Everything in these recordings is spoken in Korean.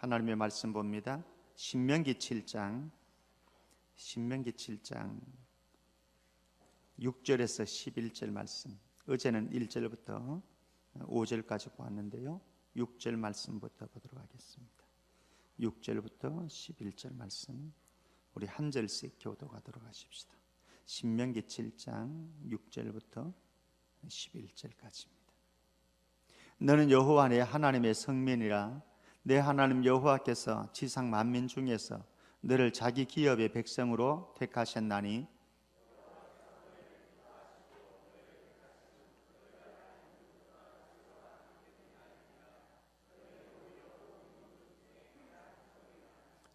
하나님의 말씀 봅니다. 신명기 7장 6절에서 11절 말씀. 어제는 1절부터 5절까지 보았는데요, 6절 말씀부터 보도록 하겠습니다. 6절부터 11절 말씀, 우리 한 절씩 교독하도록 하십시다. 신명기 7장 6절부터 11절까지입니다. 너는 여호와 내 하나님의 성민이라. 내 하나님 여호와께서 지상 만민 중에서 너를 자기 기업의 백성으로 택하셨나니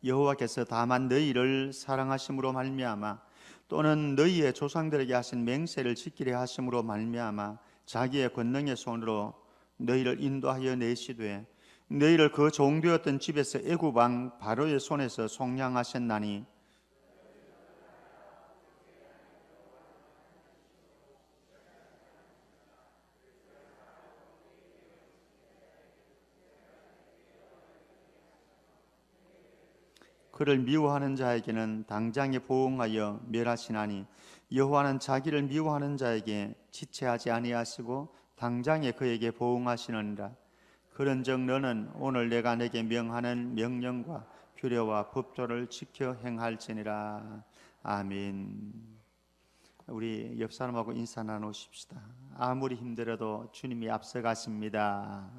여호와께서 다만 너희를 사랑하심으로 말미암아 또는 너희의 조상들에게 하신 맹세를 지키려 하심으로 말미암아 자기의 권능의 손으로 너희를 인도하여 내시되 너희를 그 종되었던 집에서 애굽 왕 바로의 손에서 속량하셨나니 그를 미워하는 자에게는 당장에 보응하여 멸하시나니 여호와는 자기를 미워하는 자에게 지체하지 아니하시고 당장에 그에게 보응하시느니라. 그런즉 너는 오늘 내가 내게 명하는 명령과 규례와 법도를 지켜 행할지니라. 아멘. 우리 옆 사람하고 인사 나누십시다. 아무리 힘들어도 주님이 앞서가십니다.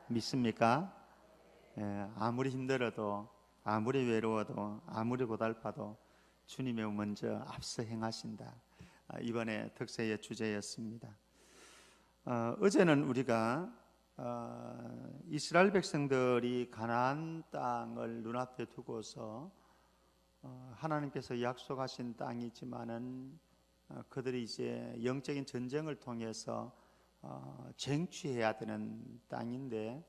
믿습니까? 아무리 힘들어도, 아무리 외로워도, 아무리 고달파도 주님이 먼저 앞서 행하신다. 이번에 특세의 주제였습니다. 어제는 우리가 이스라엘 백성들이 가나안 땅을 눈앞에 두고서 하나님께서 약속하신 땅이지만은 그들이 이제 영적인 전쟁을 통해서 쟁취해야 되는 땅인데,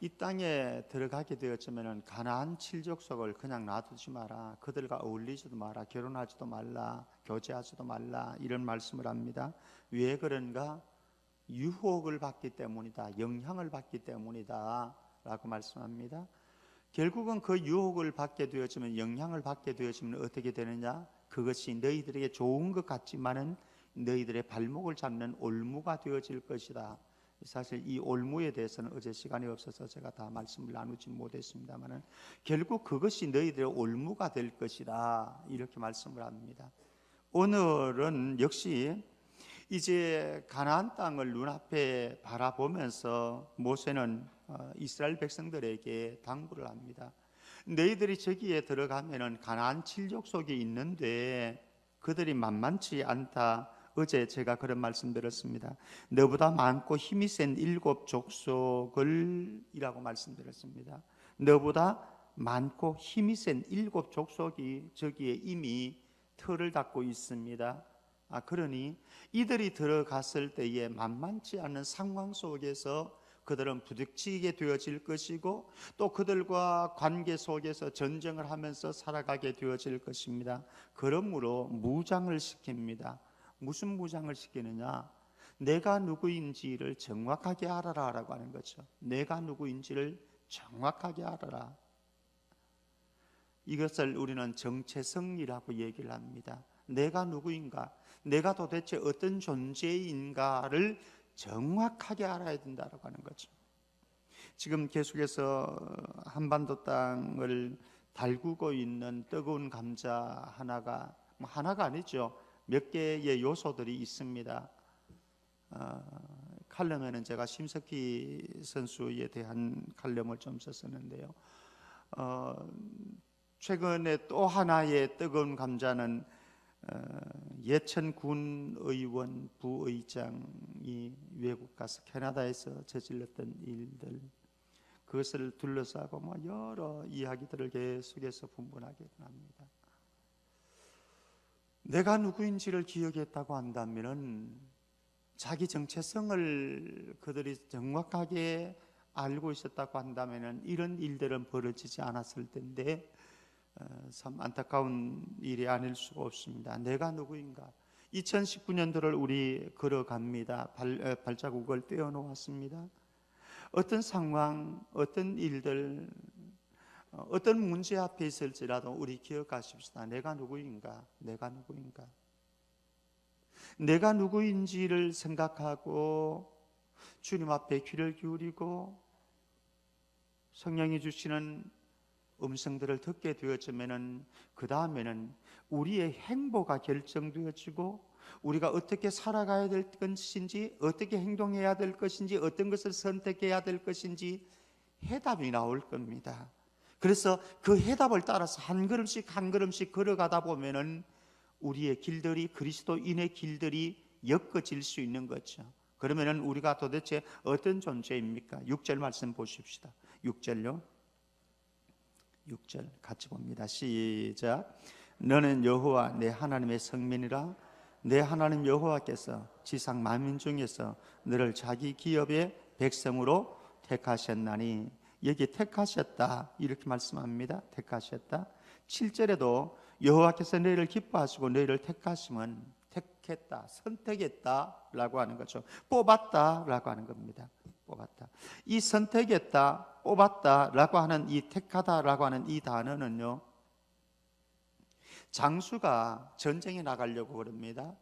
이 땅에 들어가게 되었으면 가나안 칠족속을 그냥 놔두지 마라, 그들과 어울리지도 마라, 결혼하지도 말라, 교제하지도 말라, 이런 말씀을 합니다. 왜 그런가? 유혹을 받기 때문이다, 영향을 받기 때문이다 라고 말씀합니다. 결국은 그 유혹을 받게 되어지면, 영향을 받게 되어지면 어떻게 되느냐? 그것이 너희들에게 좋은 것 같지만은 너희들의 발목을 잡는 올무가 되어질 것이다. 사실 이 올무에 대해서는 어제 시간이 없어서 제가 다 말씀을 나누지 못했습니다만은 결국 그것이 너희들의 올무가 될 것이다, 이렇게 말씀을 합니다. 오늘은 역시 이제 가나안 땅을 눈앞에 바라보면서 모세는 이스라엘 백성들에게 당부를 합니다. 너희들이 저기에 들어가면은 가나안 칠족속이 있는데 그들이 만만치 않다. 어제 제가 그런 말씀 드렸습니다. 너보다 많고 힘이 센 7 족속을 이라고 말씀드렸습니다. 너보다 많고 힘이 센 7 족속이 저기에 이미 틀을 닦고 있습니다. 그러니 이들이 들어갔을 때에 만만치 않은 상황 속에서 그들은 부딪히게 되어질 것이고, 또 그들과 관계 속에서 전쟁을 하면서 살아가게 되어질 것입니다. 그러므로 무장을 시킵니다. 무슨 무장을 시키느냐? 내가 누구인지를 정확하게 알아라 라고 하는 거죠. 내가 누구인지를 정확하게 알아라. 이것을 우리는 정체성이라고 얘기를 합니다. 내가 누구인가, 내가 도대체 어떤 존재인가를 정확하게 알아야 된다고 하는 거죠. 지금 계속해서 한반도 땅을 달구고 있는 뜨거운 감자 하나가 아니죠. 몇 개의 요소들이 있습니다. 칼럼에는 제가 심석희 선수에 대한 칼럼을 좀 썼었는데요, 최근에 또 하나의 뜨거운 감자는 예천 군의원 부의장이 외국 가서 캐나다에서 저질렀던 일들, 그것을 둘러싸고 여러 이야기들을 계속해서 분분하게 합니다. 내가 누구인지를 기억했다고 한다면 자기 정체성을 그들이 정확하게 알고 있었다고 한다면 이런 일들은 벌어지지 않았을 텐데 참 안타까운 일이 아닐 수가 없습니다. 내가 누구인가? 2019년도를 우리 걸어갑니다. 발자국을 떼어놓았습니다. 어떤 상황, 어떤 일들, 어떤 문제 앞에 있을지라도 우리 기억하십시다. 내가 누구인가? 내가 누구인가? 내가 누구인지를 생각하고 주님 앞에 귀를 기울이고 성령이 주시는 음성들을 듣게 되어지면은 그 다음에는 우리의 행보가 결정되어지고 우리가 어떻게 살아가야 될 것인지, 어떻게 행동해야 될 것인지, 어떤 것을 선택해야 될 것인지 해답이 나올 겁니다. 그래서 그 해답을 따라서 한 걸음씩 한 걸음씩 걸어가다 보면은 우리의 길들이, 그리스도인의 길들이 엮어질 수 있는 거죠. 그러면은 우리가 도대체 어떤 존재입니까? 6절 말씀 보십시다. 6절요. 6절 같이 봅니다. 시작. 너는 여호와 내 하나님의 성민이라. 내 하나님 여호와께서 지상 만민 중에서 너를 자기 기업의 백성으로 택하셨나니. 여기 택하셨다 이렇게 말씀합니다. 택하셨다. 7절에도 여호와께서 너희를 기뻐하시고 너희를 택하시면, 택했다, 선택했다 라고 하는 거죠. 뽑았다 라고 하는 겁니다. 뽑았다. 이 선택했다, 뽑았다 라고 하는 이 택하다 라고 하는 이 단어는요, 장수가 전쟁에 나가려고 그럽니다.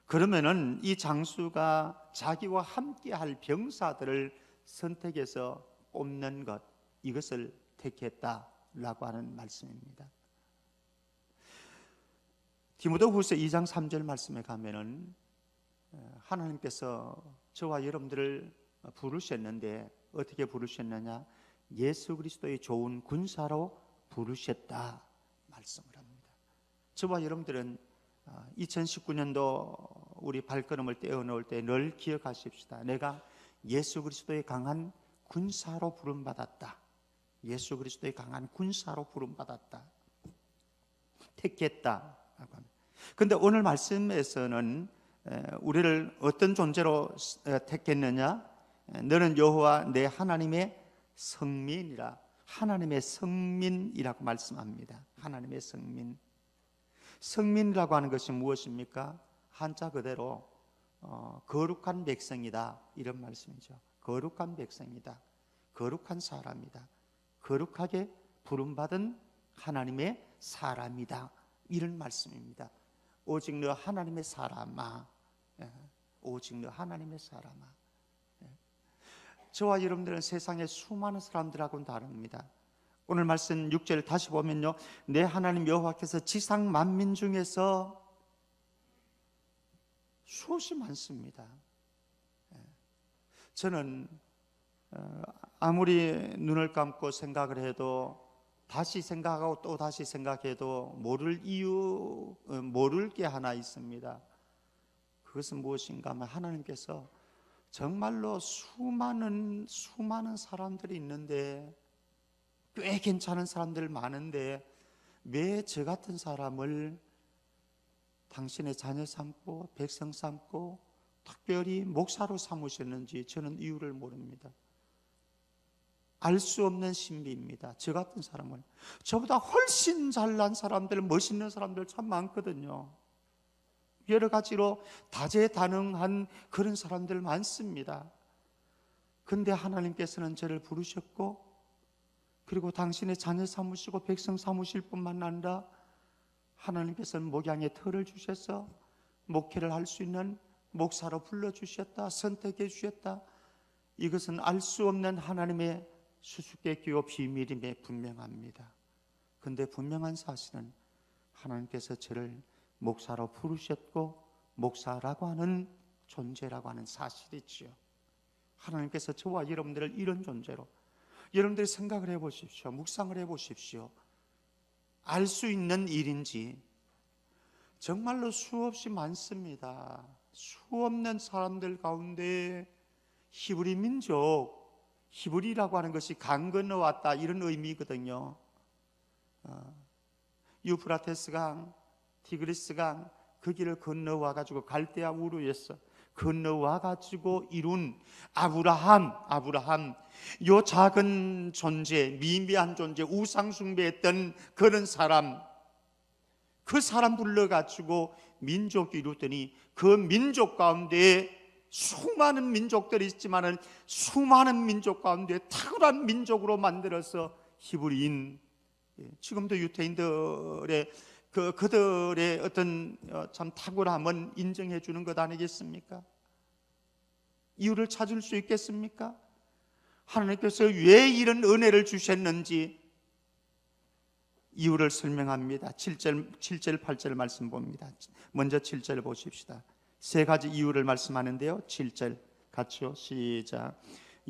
그러면은 이 장수가 자기와 함께 할 병사들을 선택해서 뽑는 것, 이것을 택했다라고 하는 말씀입니다. 디모데후서 2장 3절 말씀에 가면은 하나님께서 저와 여러분들을 부르셨는데 어떻게 부르셨느냐? 예수 그리스도의 좋은 군사로 부르셨다 말씀을 합니다. 저와 여러분들은 2019년도 우리 발걸음을 떼어놓을 때 늘 기억하십시다. 내가 예수 그리스도의 강한 군사로 부름받았다. 예수 그리스도의 강한 군사로 부름받았다. 택했다. 그런데 오늘 말씀에서는 우리를 어떤 존재로 택했느냐? 너는 여호와 내 하나님의 성민이라. 하나님의 성민이라고 말씀합니다. 하나님의 성민. 성민이라고 하는 것이 무엇입니까? 한자 그대로 거룩한 백성이다 이런 말씀이죠. 거룩한 백성이다. 거룩한 사람이다. 거룩하게 부름받은 하나님의 사람이다 이런 말씀입니다. 오직 너 하나님의 사람아. 오직 너 하나님의 사람아. 저와 여러분들은 세상의 수많은 사람들하고는 다릅니다. 오늘 말씀 6절 다시 보면요, 내 하나님 여호와께서 지상 만민 중에서 수없이 많습니다. 저는 아무리 눈을 감고 생각을 해도 다시 생각하고 또 다시 생각해도 모를 게 하나 있습니다. 그것은 무엇인가 하면 하나님께서 정말로 수많은 사람들이 있는데, 꽤 괜찮은 사람들 많은데 왜 저 같은 사람을 당신의 자녀 삼고 백성 삼고 특별히 목사로 삼으셨는지 저는 이유를 모릅니다. 알 수 없는 신비입니다. 저 같은 사람을. 저보다 훨씬 잘난 사람들, 멋있는 사람들 참 많거든요. 여러 가지로 다재다능한 그런 사람들 많습니다. 근데 하나님께서는 저를 부르셨고, 그리고 당신의 자녀 삼으시고 백성 삼으실 뿐만 아니라 하나님께서는 목양의 터를 주셔서 목회를 할 수 있는 목사로 불러주셨다, 선택해 주셨다. 이것은 알 수 없는 하나님의 수수께끼요 비밀임에 분명합니다. 그런데 분명한 사실은 하나님께서 저를 목사로 부르셨고 목사라고 하는 존재라고 하는 사실이지요. 하나님께서 저와 여러분들을 이런 존재로, 여러분들이 생각을 해보십시오. 묵상을 해보십시오. 알 수 있는 일인지 정말로 수없이 많습니다. 수없는 사람들 가운데 히브리 민족, 히브리라고 하는 것이 강 건너왔다 이런 의미거든요. 유프라테스 강, 티그리스 강, 그 길을 건너와 가지고 갈대아 우르에서 건너와 가지고 이룬 아브라함, 요 작은 존재, 미미한 존재, 우상 숭배했던 그런 사람, 그 사람 불러 가지고 민족이 이루더니 그 민족 가운데 수많은 민족들이 있지만은 수많은 민족 가운데 탁월한 민족으로 만들어서 히브리인, 지금도 유태인들의 그들의 어떤 참 탁월함은 인정해 주는 것 아니겠습니까? 이유를 찾을 수 있겠습니까? 하나님께서 왜 이런 은혜를 주셨는지 이유를 설명합니다. 7절, 8절 말씀 봅니다. 먼저 7절 보십시다. 세 가지 이유를 말씀하는데요. 7절 같이요. 시작.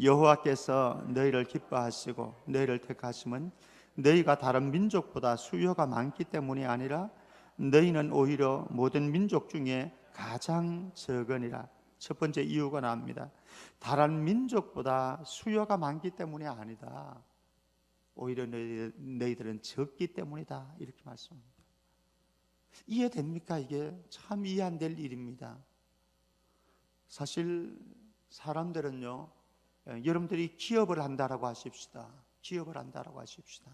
여호와께서 너희를 기뻐하시고 너희를 택하심은 너희가 다른 민족보다 수요가 많기 때문이 아니라 너희는 오히려 모든 민족 중에 가장 적으니라. 첫 번째 이유가 나옵니다. 다른 민족보다 수요가 많기 때문이 아니다. 오히려 너희들은 적기 때문이다. 이렇게 말씀합니다. 이해됩니까? 이게 참 이해 안 될 일입니다. 사실 사람들은요, 여러분들이 기업을 한다라고 하십시다. 기업을 한다라고 하십시다.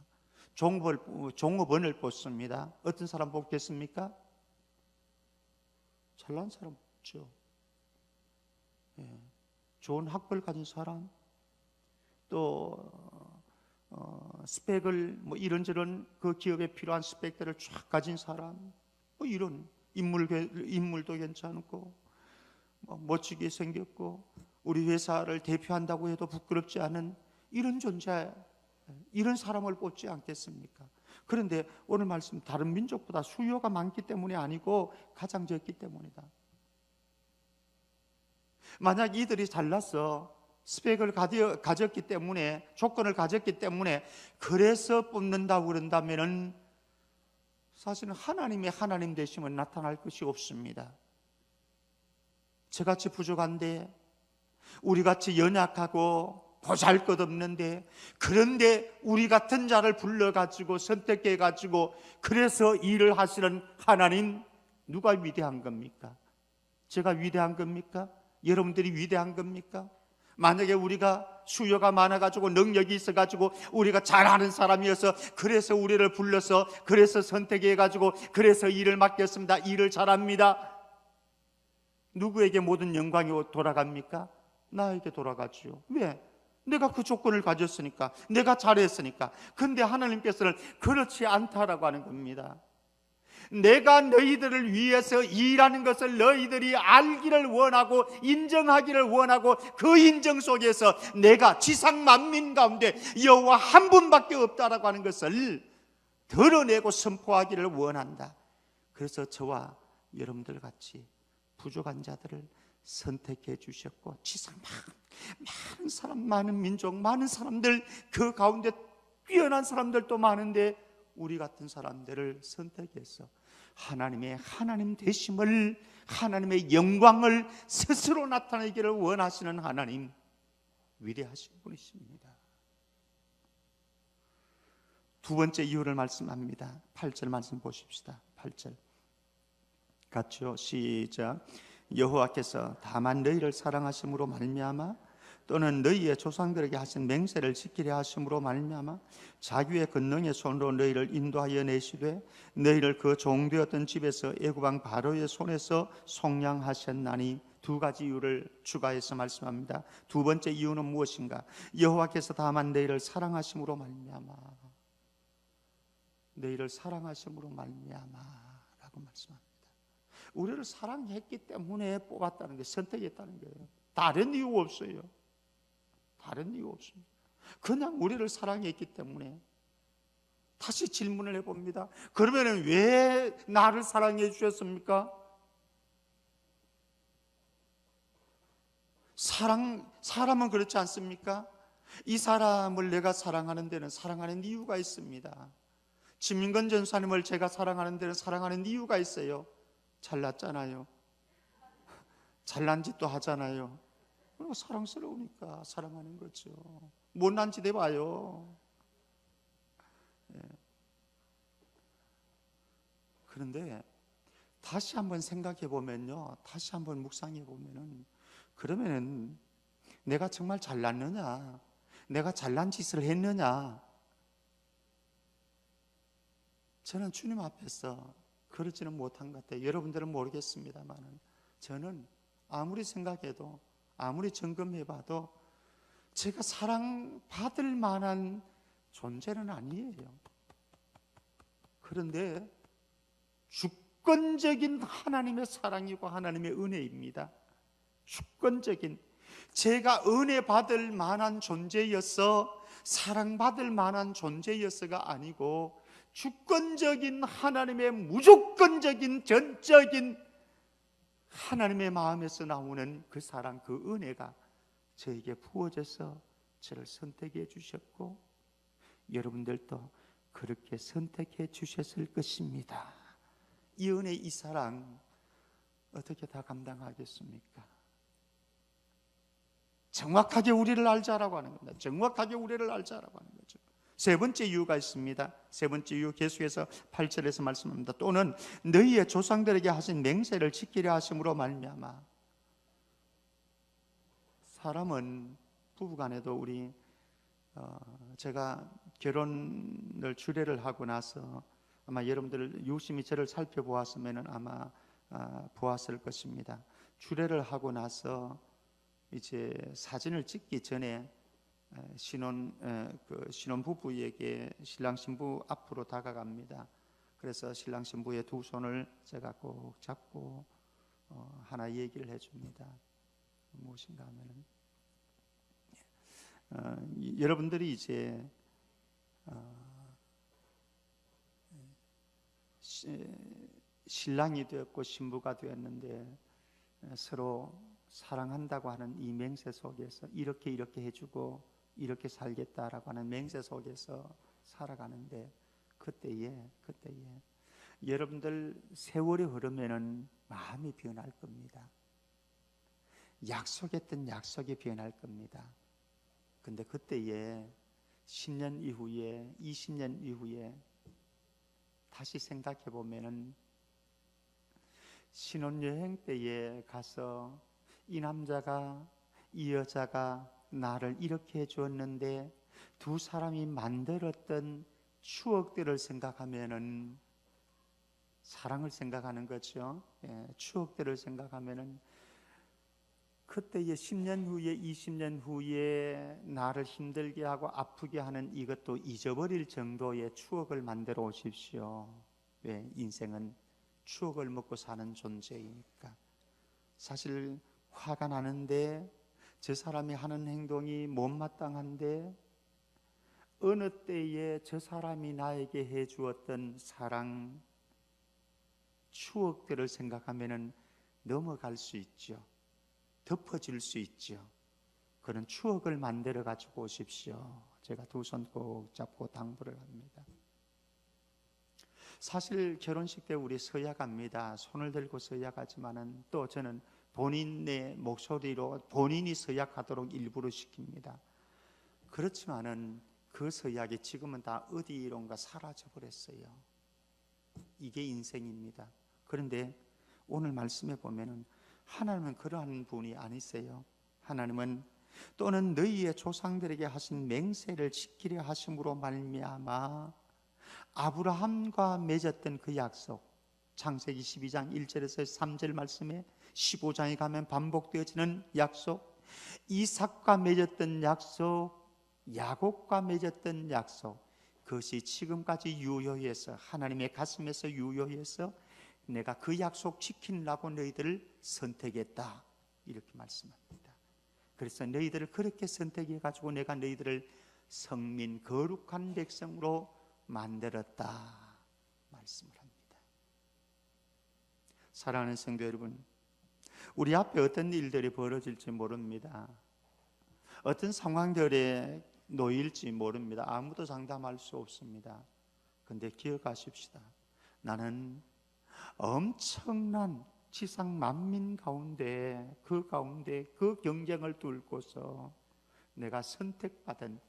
종업원을 뽑습니다. 어떤 사람 뽑겠습니까? 잘난 사람 뽑죠. 좋은 학벌 가진 사람, 또 스펙을 이런저런 그 기업에 필요한 스펙들을 쫙 가진 사람, 이런 인물도 괜찮고 멋지게 생겼고 우리 회사를 대표한다고 해도 부끄럽지 않은 이런 존재, 이런 사람을 뽑지 않겠습니까? 그런데 오늘 말씀 다른 민족보다 수요가 많기 때문이 아니고 가장 적기 때문이다. 만약 이들이 잘나서 스펙을 가졌기 때문에, 조건을 가졌기 때문에 그래서 뽑는다고 그런다면 사실은 하나님의 하나님 되심은 나타날 것이 없습니다. 저같이 부족한데, 우리같이 연약하고 보잘것없는데, 그런데 우리 같은 자를 불러가지고 선택해가지고 그래서 일을 하시는 하나님, 누가 위대한 겁니까? 제가 위대한 겁니까? 여러분들이 위대한 겁니까? 만약에 우리가 수요가 많아가지고 능력이 있어가지고 우리가 잘하는 사람이어서 그래서 우리를 불러서 그래서 선택해가지고 그래서 일을 맡겼습니다. 일을 잘합니다. 누구에게 모든 영광이 돌아갑니까? 나에게 돌아가지요. 왜? 내가 그 조건을 가졌으니까, 내가 잘했으니까. 근데 하나님께서는 그렇지 않다라고 하는 겁니다. 내가 너희들을 위해서 일하는 것을 너희들이 알기를 원하고 인정하기를 원하고 그 인정 속에서 내가 지상 만민 가운데 여호와 한 분밖에 없다라고 하는 것을 드러내고 선포하기를 원한다. 그래서 저와 여러분들 같이 부족한 자들을 선택해 주셨고 지상 많은 사람, 많은 민족, 많은 사람들, 그 가운데 뛰어난 사람들도 많은데 우리 같은 사람들을 선택해서 하나님의 하나님 되심을, 하나님의 영광을 스스로 나타내기를 원하시는 하나님, 위대하신 분이십니다. 두 번째 이유를 말씀합니다. 8절 말씀 보십시다. 8절 같이요. 시작. 여호와께서 다만 너희를 사랑하심으로 말미암아 또는 너희의 조상들에게 하신 맹세를 지키려 하심으로 말미암아 자기의 권능의 손으로 너희를 인도하여 내시되 너희를 그 종되었던 집에서 애굽 왕 바로의 손에서 속량하셨나니. 두 가지 이유를 추가해서 말씀합니다. 두 번째 이유는 무엇인가? 여호와께서 다만 너희를 사랑하심으로 말미암아, 너희를 사랑하심으로 말미암아라고 말씀합니다. 우리를 사랑했기 때문에 뽑았다는 게, 선택했다는 거예요. 다른 이유 없어요. 다른 이유 없습니다. 그냥 우리를 사랑했기 때문에. 다시 질문을 해봅니다. 그러면 왜 나를 사랑해 주셨습니까? 사람은 그렇지 않습니까? 이 사람을 내가 사랑하는 데는 사랑하는 이유가 있습니다. 진민건 전사님을 제가 사랑하는 데는 사랑하는 이유가 있어요. 잘났잖아요. 잘난 짓도 하잖아요. 사랑스러우니까 사랑하는 거죠. 못난 짓 해봐요. 그런데 다시 한번 생각해 보면요, 다시 한번 묵상해 보면은, 그러면은 내가 정말 잘났느냐, 내가 잘난 짓을 했느냐? 저는 주님 앞에서 그렇지는 못한 것 같아요. 여러분들은 모르겠습니다만 저는 아무리 생각해도, 아무리 점검해봐도 제가 사랑받을 만한 존재는 아니에요. 그런데 주권적인 하나님의 사랑이고 하나님의 은혜입니다. 주권적인, 제가 은혜 받을 만한 존재였어, 사랑받을 만한 존재였어가 아니고 주권적인 하나님의 무조건적인 전적인 하나님의 마음에서 나오는 그 사랑, 그 은혜가 저에게 부어져서 저를 선택해 주셨고 여러분들도 그렇게 선택해 주셨을 것입니다. 이 은혜, 이 사랑 어떻게 다 감당하겠습니까? 정확하게 우리를 알자라고 하는 겁니다. 정확하게 우리를 알자라고 하는 거죠. 세 번째 이유가 있습니다. 세 번째 이유, 계속해서 8절에서 말씀합니다. 또는 너희의 조상들에게 하신 맹세를 지키려 하심으로 말미암아. 사람은 부부간에도 우리 제가 결혼을 주례를 하고 나서 아마 여러분들 유심히 저를 살펴보았으면 아마 보았을 것입니다. 주례를 하고 나서 이제 사진을 찍기 전에 신혼 부부에게 신랑 신부 앞으로 다가갑니다. 그래서 신랑 신부의 두 손을 제가 꼭 잡고 하나 얘기를 해줍니다. 무엇인가 하면은 여러분들이 이제 신랑이 되었고 신부가 되었는데 서로 사랑한다고 하는 이 맹세 속에서 이렇게 해주고 이렇게 살겠다라고 하는 맹세 속에서 살아가는데 그때에 여러분들 세월이 흐르면은 마음이 변할 겁니다. 약속했던 약속이 변할 겁니다. 근데 그때에 10년 이후에 20년 이후에 다시 생각해 보면은 신혼여행 때에 가서 이 남자가 이 여자가 나를 이렇게 해주었는데 두 사람이 만들었던 추억들을 생각하면은 사랑을 생각하는 거죠. 추억들을 생각하면은 그때의 10년 후에 20년 후에 나를 힘들게 하고 아프게 하는 이것도 잊어버릴 정도의 추억을 만들어 오십시오. 왜? 인생은 추억을 먹고 사는 존재이니까. 사실 화가 나는데 저 사람이 하는 행동이 못마땅한데 어느 때에 저 사람이 나에게 해주었던 사랑, 추억들을 생각하면 넘어갈 수 있죠. 덮어질 수 있죠. 그런 추억을 만들어 가지고 오십시오. 제가 두 손 꼭 잡고 당부를 합니다. 사실 결혼식 때 우리 서약합니다. 손을 들고 서약하지만은 또 저는 본인의 목소리로 본인이 서약하도록 일부러 시킵니다. 그렇지만은 그 서약이 지금은 다 어디론가 사라져 버렸어요. 이게 인생입니다. 그런데 오늘 말씀에 보면은 하나님은 그러한 분이 아니세요. 하나님은 또는 너희의 조상들에게 하신 맹세를 지키려 하심으로 말미암아 아브라함과 맺었던 그 약속, 창세기 12장 1절에서 3절 말씀에 15장에 가면 반복되어지는 약속, 이삭과 맺었던 약속, 야곱과 맺었던 약속, 그것이 지금까지 유효해서 하나님의 가슴에서 유효해서 내가 그 약속 지키려고 너희들을 선택했다, 이렇게 말씀합니다. 그래서 너희들을 그렇게 선택해 가지고 내가 너희들을 성민 거룩한 백성으로 만들었다 말씀을 합니다. 사랑하는 성도 여러분, 우리 앞에 어떤 일들이 벌어질지 모릅니다. 어떤 상황들에 놓일지 모릅니다. 아무도 장담할 수 없습니다. 그런데 기억하십시다. 나는 엄청난 지상 만민 가운데 그 경쟁을 뚫고서 내가 선택받은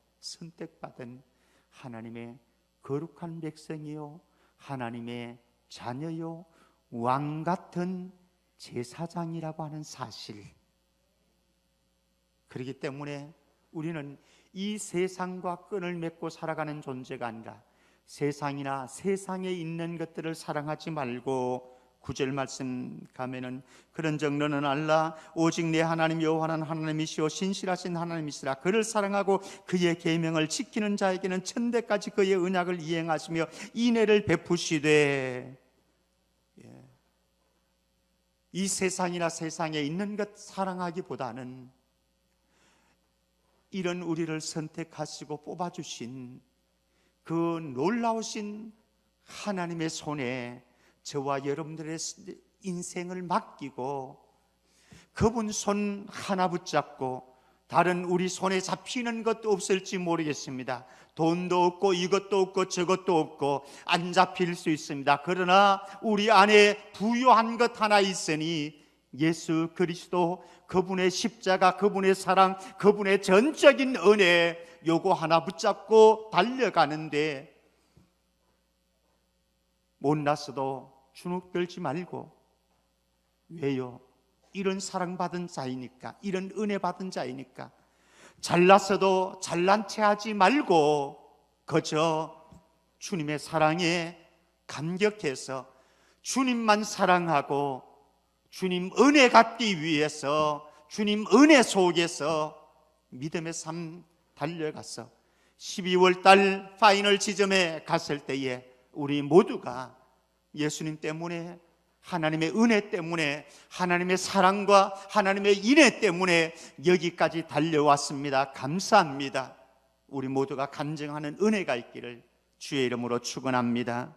하나님의 거룩한 백성이요, 하나님의 자녀요, 왕 같은 제사장이라고 하는 사실. 그렇기 때문에 우리는 이 세상과 끈을 맺고 살아가는 존재가 아니라 세상이나 세상에 있는 것들을 사랑하지 말고 9절 말씀 가면은 그런즉 너는 알라 오직 내 하나님 여호와는 하나님이시오 신실하신 하나님이시라. 그를 사랑하고 그의 계명을 지키는 자에게는 천대까지 그의 언약을 이행하시며 인애를 베푸시되. 이 세상이나 세상에 있는 것 사랑하기보다는 이런 우리를 선택하시고 뽑아주신 그 놀라우신 하나님의 손에 저와 여러분들의 인생을 맡기고 그분 손 하나 붙잡고 다른 우리 손에 잡히는 것도 없을지 모르겠습니다. 돈도 없고 이것도 없고 저것도 없고 안 잡힐 수 있습니다. 그러나 우리 안에 부유한 것 하나 있으니 예수 그리스도, 그분의 십자가, 그분의 사랑, 그분의 전적인 은혜, 요거 하나 붙잡고 달려가는데 못났어도 주눅 들지 말고. 왜요? 이런 사랑받은 자이니까, 이런 은혜 받은 자이니까. 잘났어도 잘난 체 하지 말고 그저 주님의 사랑에 감격해서 주님만 사랑하고 주님 은혜 갖기 위해서 주님 은혜 속에서 믿음의 삶 달려가서 12월 달 파이널 지점에 갔을 때에 우리 모두가 예수님 때문에, 하나님의 은혜 때문에, 하나님의 사랑과 하나님의 인애 때문에 여기까지 달려왔습니다. 감사합니다. 우리 모두가 간증하는 은혜가 있기를 주의 이름으로 축원합니다.